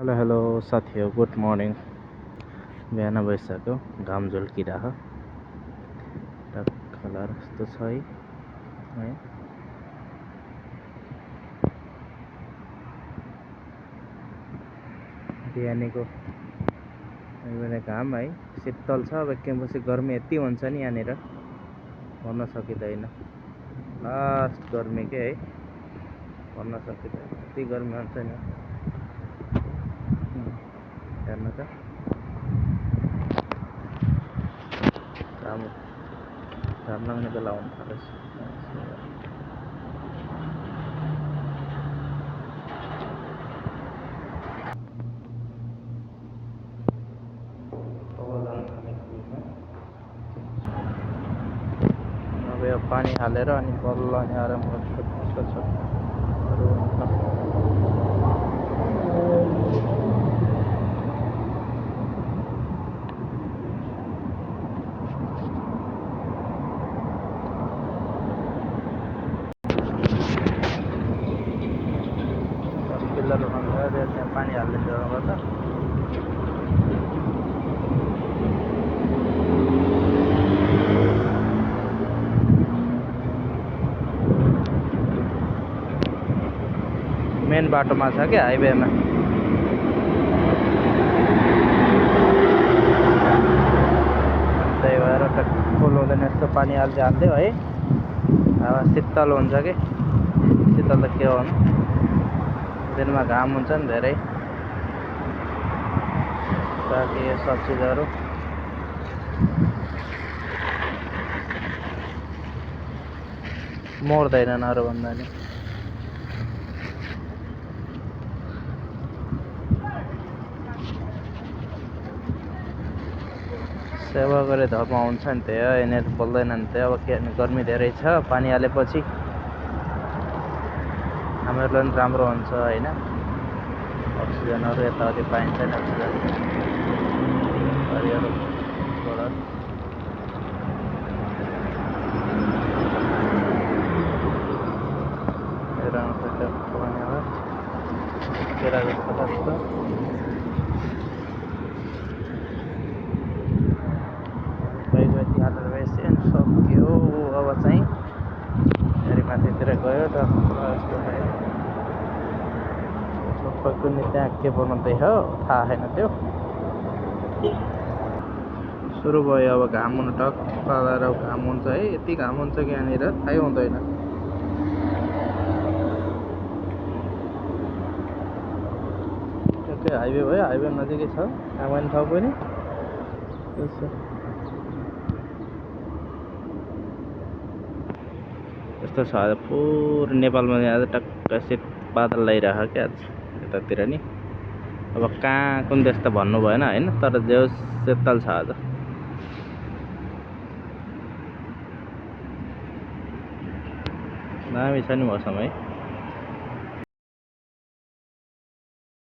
Hello hello साथीहरू, good morning. बिहान भइसक्यो, घाम झुल्किरहेको कलर जस्तो छ है। बिहानीको घाम है शीतल छ। अब एकैपछि गर्मी यति हुन्छ नि यहाँनिर भन्न सकिँदैन। लास्ट गर्मी के है, भन्न सकिँदैन यति गर्मी हुन्छ नि। हेर्नु त घाम लाग्ने बेला आउनु थालेछ। अब यो पानी हालेर अनि बल्ल अनि आराम गर्छु। पिल्लर बनाएर त्यहाँ पानी हाल्ने जग्गा गर्दा मेन बाटोमा छ क्या, हाइवेमा। त्यही भएर फुल हुँदैन, यस्तो पानी हाल्दै है। हावा शीतल हुन्छ कि शीतल त के गर्नु, दिनमा घाम हुन्छ नि धेरै। बाँकी यो सब चिजहरू मर्दैनन् अरू भन्दा नि। सेवा गरे धर्म हुन्छ नि, त्यही हो। यिनीहरू बोल्दैनन् त्यही। अब के गर्मी धेरै छ, पानी हालेपछि हामीहरूलाई पनि राम्रो हुन्छ होइन। अक्सिजनहरू यताउति पाइन्छ नि, अक्सिजन हरियोबाट। केरा जस्तो लाग्छ। गइगति हालेर बेसी सक्यो। अब चाहिँ फेरि माथितिर गयो त यस्तो भयो। सबैको नि त्यहाँ के बनाउँदै हो थाहा छैन। त्यो सुरु भयो अब घाम हुनु, टक्क लगाएर घाम हुन्छ है। यति घाम हुन्छ कि यहाँनिर थाहै हुँदैन। हाइवे भयो, हाइवे नजिकै छ काम गर्ने ठाउँ पनि। यस्तो छ आज पुरै नेपालमा। आज टक्क शीत बादल ल्याइरहेको क्या आज यतातिर नि। अब कहाँ कुन देश त भन्नु भएन होइन, तर जो शीतल छ आज। दामी छ नि मौसम है।